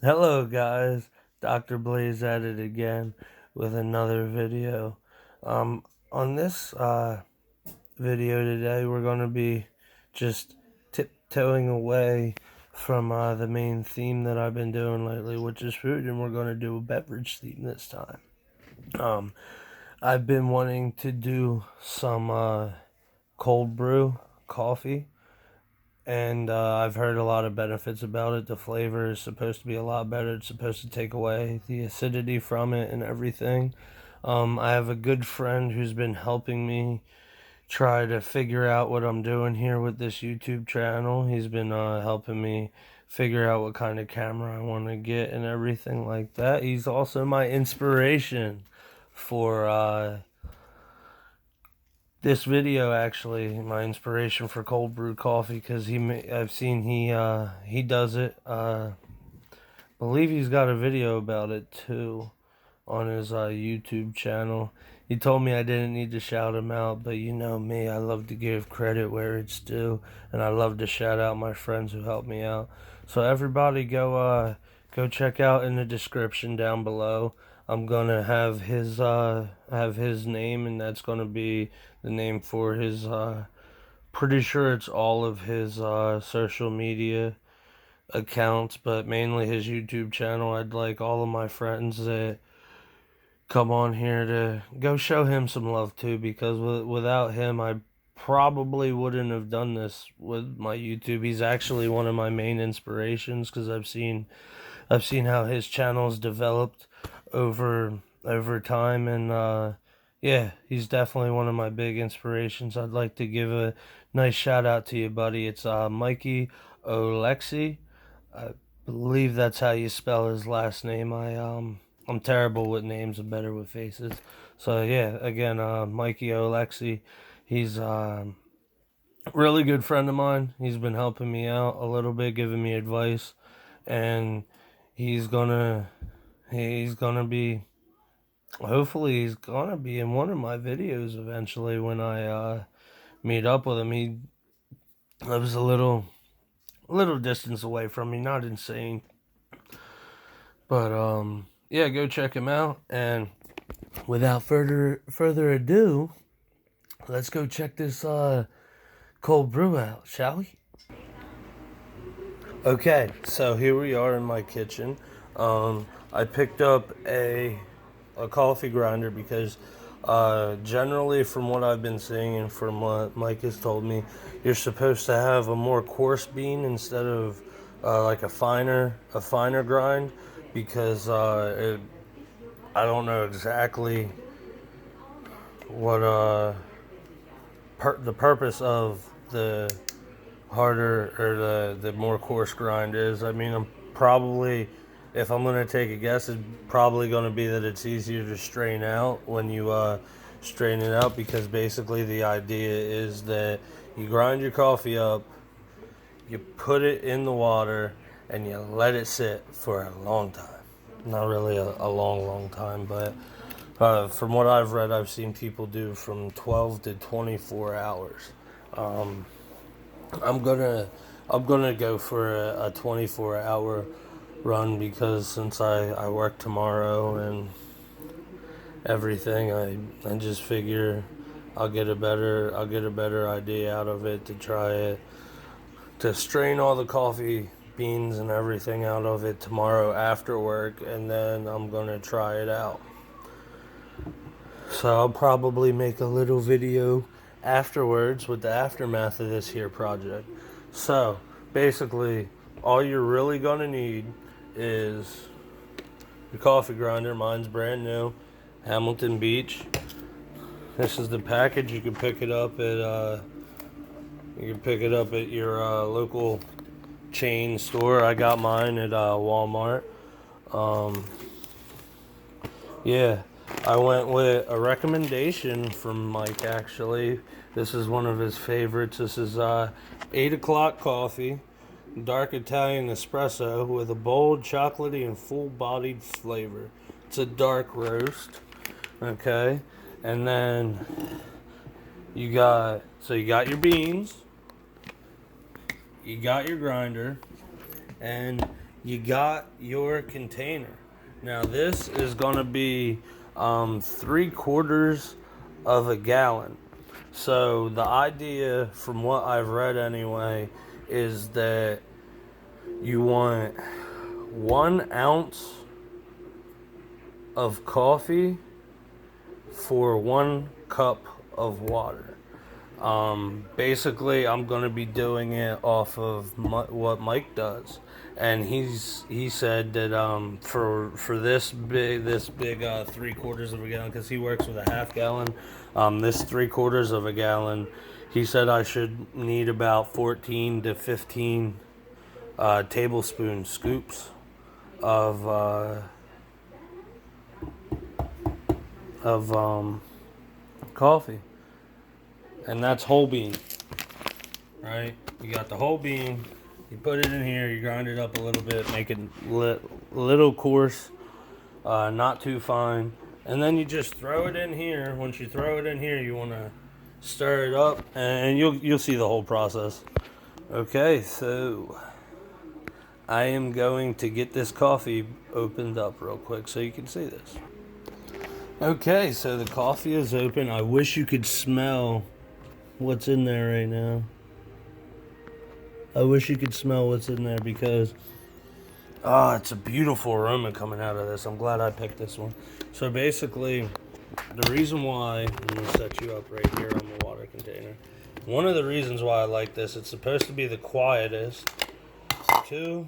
Hello guys, Dr. Blaze at it again with another video. On this video today, we're going to be just tiptoeing away from the main theme that I've been doing lately, which is food, and we're going to do a beverage theme this time. I've been wanting to do some cold brew coffee, and I've heard a lot of benefits about it. The flavor is supposed to be a lot better. It's supposed to take away the acidity from it and everything. I have a good friend who's been helping me try to figure out what I'm doing here with this YouTube channel. He's been helping me figure out what kind of camera I want to get and everything like that. He's also my inspiration for this video, actually, my inspiration for cold brew coffee, because I've seen he does it. Believe he's got a video about it too on his YouTube channel. He told me I didn't need to shout him out, but you know me, I love to give credit where it's due, and I love to shout out my friends who helped me out. So everybody go check out in the description down below. I'm gonna have his name, and that's gonna be the name for his pretty sure it's all of his social media accounts, but mainly his YouTube channel. I'd like all of my friends that come on here to go show him some love too, because without him, I probably wouldn't have done this with my YouTube. He's actually one of my main inspirations, because I've seen how his channel's developed over time, and yeah, he's definitely one of my big inspirations. I'd like to give a nice shout out to you, buddy. It's Mikey Olexy. I believe that's how you spell his last name. I'm terrible with names and better with faces. So yeah, again, Mikey Olexy. He's really good friend of mine. He's been helping me out a little bit, giving me advice, and he's gonna he's gonna be hopefully he's gonna be in one of my videos eventually when I meet up with him. He lives a little distance away from me, not insane, but yeah, go check him out. And without further ado, let's go check this cold brew out, shall we? Okay, so here we are in my kitchen. I picked up a coffee grinder because generally, from what I've been seeing and from what Mike has told me, you're supposed to have a more coarse bean instead of like a finer grind, because I don't know exactly what the purpose of the harder or the more coarse grind is. I mean, if I'm going to take a guess, it's probably going to be that it's easier to strain out when you strain it out, because basically the idea is that you grind your coffee up, you put it in the water, and you let it sit for a long time. Not really a long time, but from what I've read, I've seen people do from 12 to 24 hours. Um, I'm gonna I'm gonna go for a 24-hour run, because since I work tomorrow and everything, I just figure I'll get a better idea out of it, to try it, to strain all the coffee beans and everything out of it tomorrow after work, and then I'm gonna try it out. So I'll probably make a little video afterwards with the aftermath of this here project. So basically, all you're really gonna need is your coffee grinder. Mine's brand new, Hamilton Beach. This is the package. You can pick it up at your local chain store. I got mine at Walmart. Um, yeah, I went with a recommendation from Mike, actually. This is one of his favorites. This is 8 o'clock coffee, dark Italian espresso with a bold, chocolatey, and full-bodied flavor. It's a dark roast, okay? And then you got your beans, you got your grinder, and you got your container. Now this is going to be 3/4 of a gallon. So the idea, from what I've read anyway, is that you want 1 ounce of coffee for 1 cup of water. Basically, I'm gonna be doing it off of what Mike does, and he said that for this big 3/4 of a gallon, because he works with a half gallon, this 3/4 of a gallon, he said I should need about 14 to 15 tablespoon scoops of coffee. And that's whole bean, right? You got the whole bean, you put it in here, you grind it up a little bit, make it little coarse, not too fine, and then you just throw it in here. Once you throw it in here, you want to stir it up, and you'll see the whole process. Okay, so I am going to get this coffee opened up real quick so you can see this. Okay, so the coffee is open. I wish you could smell what's in there right now. I wish you could smell what's in there, because it's a beautiful aroma coming out of this. I'm glad I picked this one. So basically, the reason why, I'm going to set you up right here on the water container. One of the reasons why I like this, it's supposed to be the quietest. 2,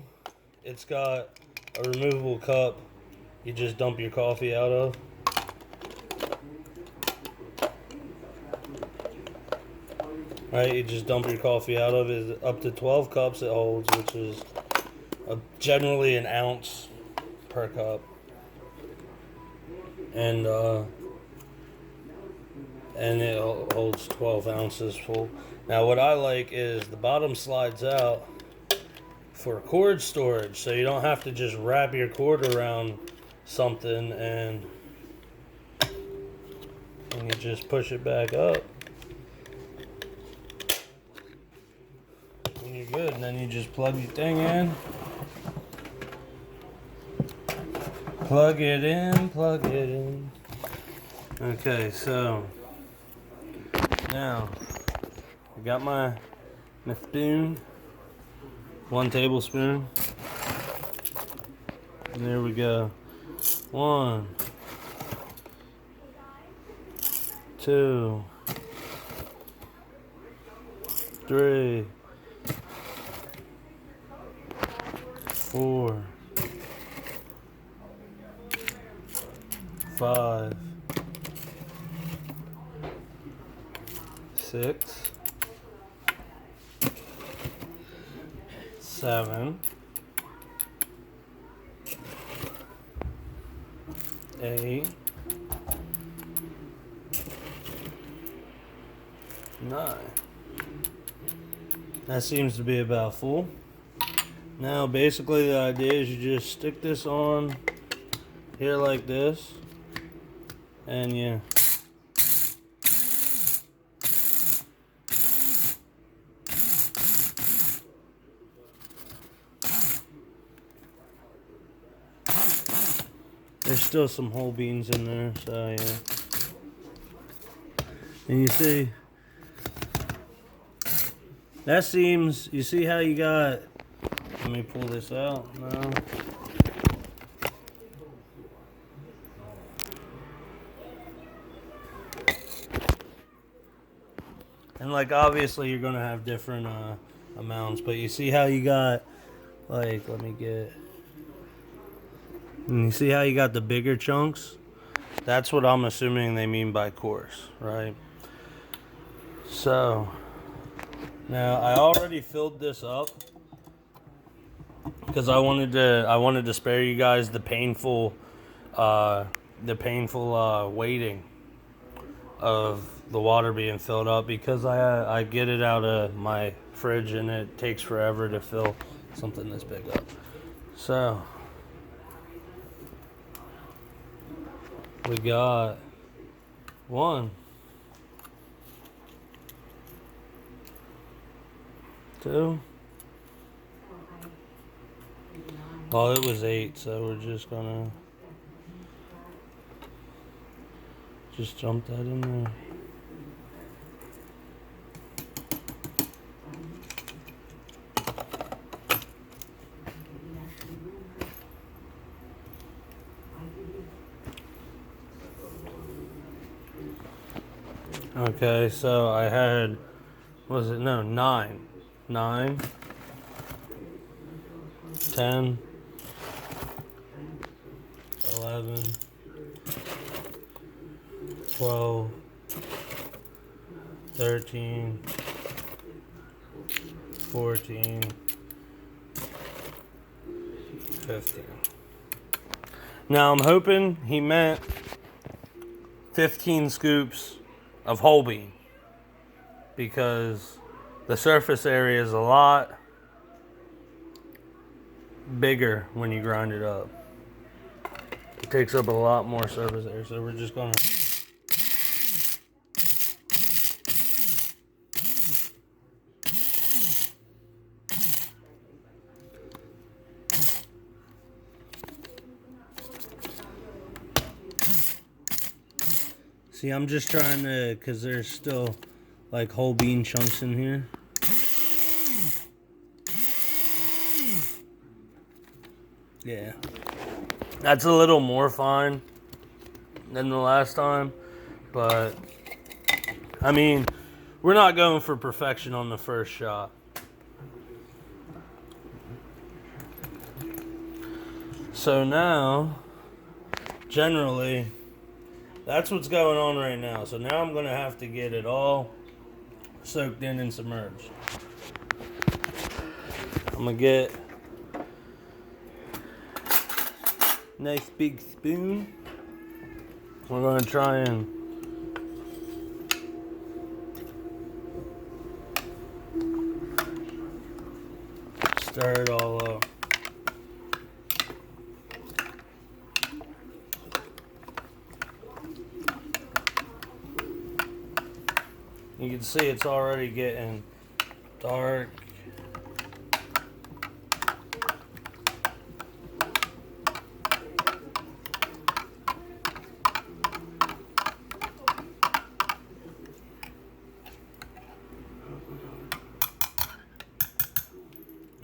it's got a removable cup you just dump your coffee out of. Right, you just dump your coffee out of it. Up to 12 cups it holds, which is generally 1 ounce per cup. And it holds 12 ounces full. Now what I like is the bottom slides out for cord storage, so you don't have to just wrap your cord around something and you just push it back up. You're good, and then you just plug your thing in, plug it in. Okay, so now I got my spoon, 1 tablespoon, and there we go. 1, 2, 3, 4, 5, 6, 7, 8, 9. That seems to be about full. Now basically the idea is you just stick this on here like this, and you there's still some whole beans in there, so yeah. And you see, that seems, you see how you got, let me pull this out now. And like obviously you're gonna have different amounts, but you see how you got, like, let me get, and you see how you got the bigger chunks? That's what I'm assuming they mean by coarse, right? So now I already filled this up because I wanted to spare you guys the painful waiting of the water being filled up, because I get it out of my fridge and it takes forever to fill something this big up. So we got 1, 2, Well, it was 8, so we're just gonna just jump that in there. Okay, so I had, was it, no, 9. 9, 10, 11, 12, 13, 14, 15. Now I'm hoping he meant 15 scoops of whole bean, because the surface area is a lot bigger when you grind it up. It takes up a lot more surface area, so we're just gonna see, I'm just trying to, because there's still like whole bean chunks in here. Yeah, that's a little more fine than the last time, but I mean, we're not going for perfection on the first shot. So now, generally, that's what's going on right now. So now I'm going to have to get it all soaked in and submerged. I'm going to get a nice big spoon. We're going to try and stir it all up. You can see it's already getting dark.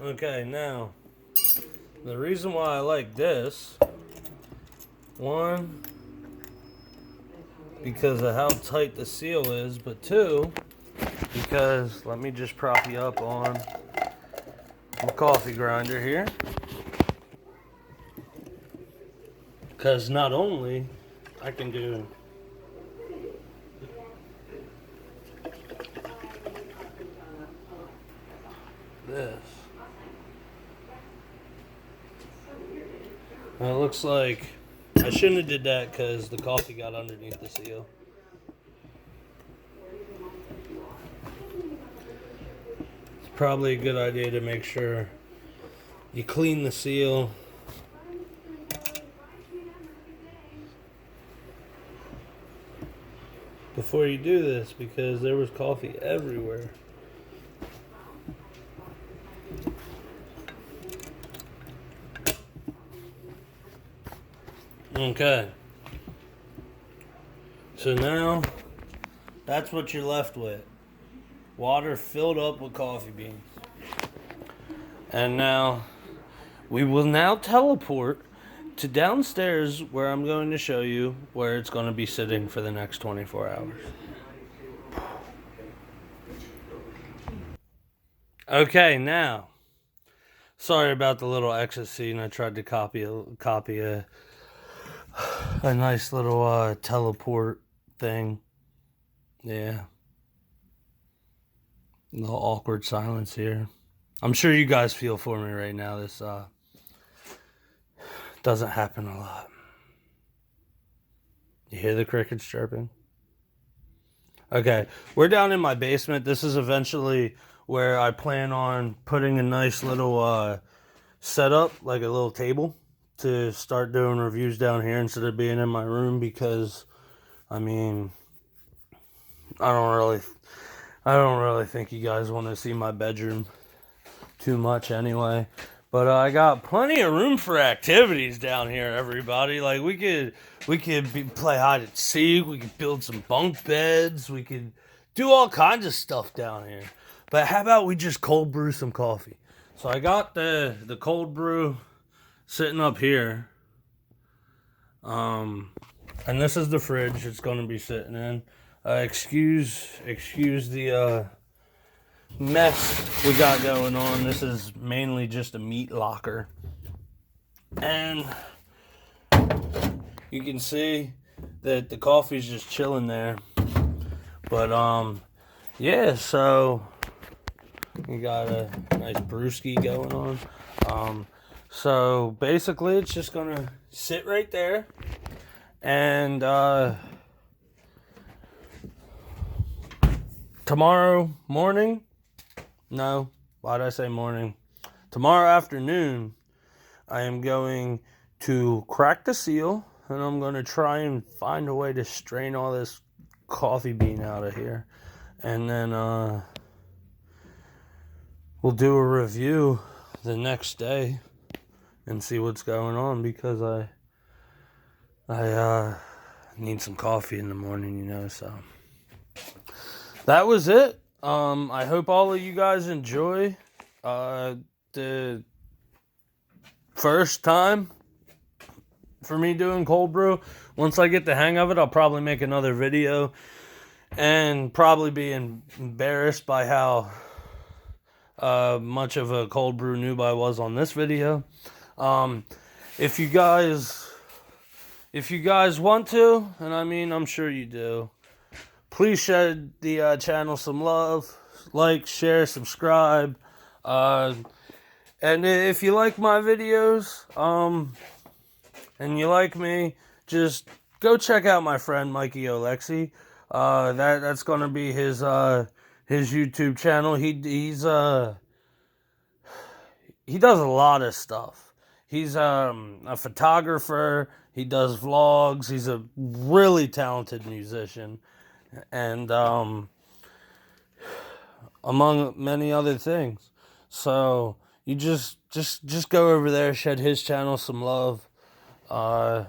Okay, now, the reason why I like this, one, because of how tight the seal is, but two, because, let me just prop you up on my coffee grinder here. Because not only I can do this. Now it looks like I shouldn't have did that because the coffee got underneath the seal. It's probably a good idea to make sure you clean the seal before you do this, because there was coffee everywhere. Okay. So now, that's what you're left with. Water filled up with coffee beans. And now, we will now teleport to downstairs where I'm going to show you where it's going to be sitting for the next 24 hours. Okay, now, sorry about the little exit scene. I tried to copy a nice little teleport thing. Yeah. A little awkward silence here. I'm sure you guys feel for me right now. This doesn't happen a lot. You hear the crickets chirping? Okay, we're down in my basement. This is eventually where I plan on putting a nice little setup, like a little table, to start doing reviews down here instead of being in my room, because, I mean, I don't really think you guys want to see my bedroom too much anyway. But I got plenty of room for activities down here, everybody. Like play hide and seek. We could build some bunk beds. We could do all kinds of stuff down here. But how about we just cold brew some coffee? So I got the cold brew sitting up here. And this is the fridge it's going to be sitting in. Excuse the mess we got going on. This is mainly just a meat locker. And you can see that the coffee's just chilling there. But yeah, so we got a nice brewski going on. So basically it's just gonna sit right there. And tomorrow morning, no, why did I say morning? Tomorrow afternoon, I am going to crack the seal, and I'm going to try and find a way to strain all this coffee bean out of here. And then we'll do a review the next day and see what's going on, because I need some coffee in the morning, you know, so. That was it. I hope all of you guys enjoy the first time for me doing cold brew. Once I get the hang of it, I'll probably make another video and probably be embarrassed by how much of a cold brew noob I was on this video. If you guys want to, and I mean, I'm sure you do, please show the channel some love. Like, share, subscribe. And if you like my videos, and you like me, just go check out my friend Mikey Olexy. That's gonna be his YouTube channel. He does a lot of stuff. He's a photographer. He does vlogs. He's a really talented musician. And among many other things. So you just go over there, shed his channel some love, and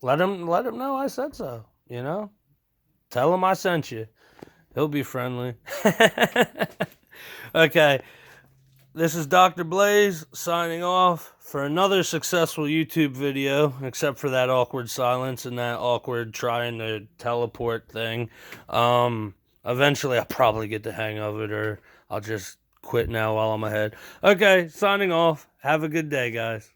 let him know I said so. You know, tell him I sent you. He'll be friendly. Okay, this is Dr. Blaze signing off for another successful YouTube video, except for that awkward silence and that awkward trying to teleport thing. Eventually I'll probably get the hang of it, or I'll just quit now while I'm ahead. Okay, signing off. Have a good day, guys.